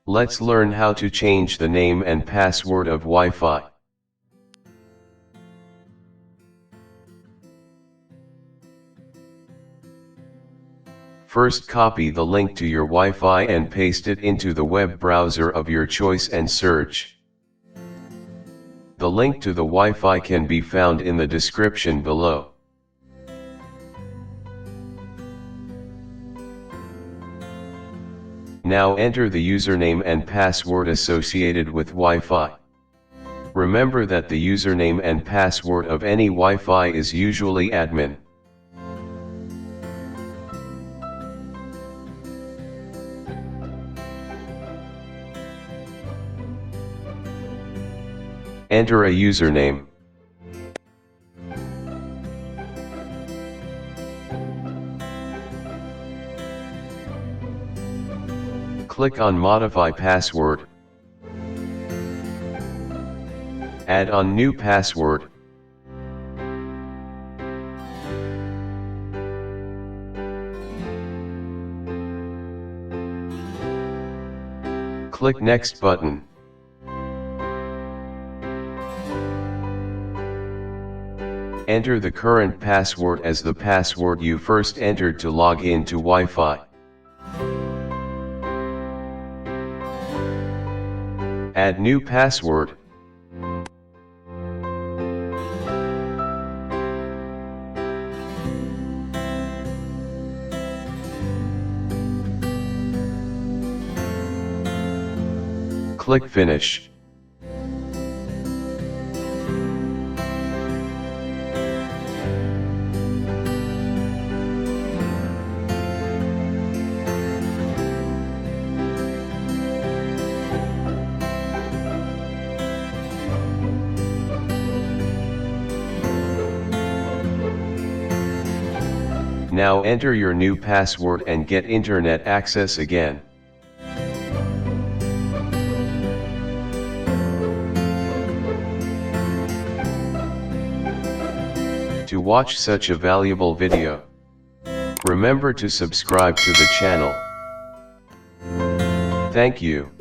Let's learn how to change the name and password of Wi-Fi. First, copy the link to your Wi-Fi and paste it into the web browser of your choice and search. The link to the Wi-Fi can be found in the description below. Now enter the username and password associated with Wi-Fi. Remember that the username and password of any Wi-Fi is usually admin. Enter a username. Click on Modify Password. Add on New Password. Click Next button. Enter the current password as the password you first entered to log in to Wi-Fi. Add new password. Click Finish. Now enter your new password and get internet access again. To watch such a valuable video, remember to subscribe to the channel. Thank you.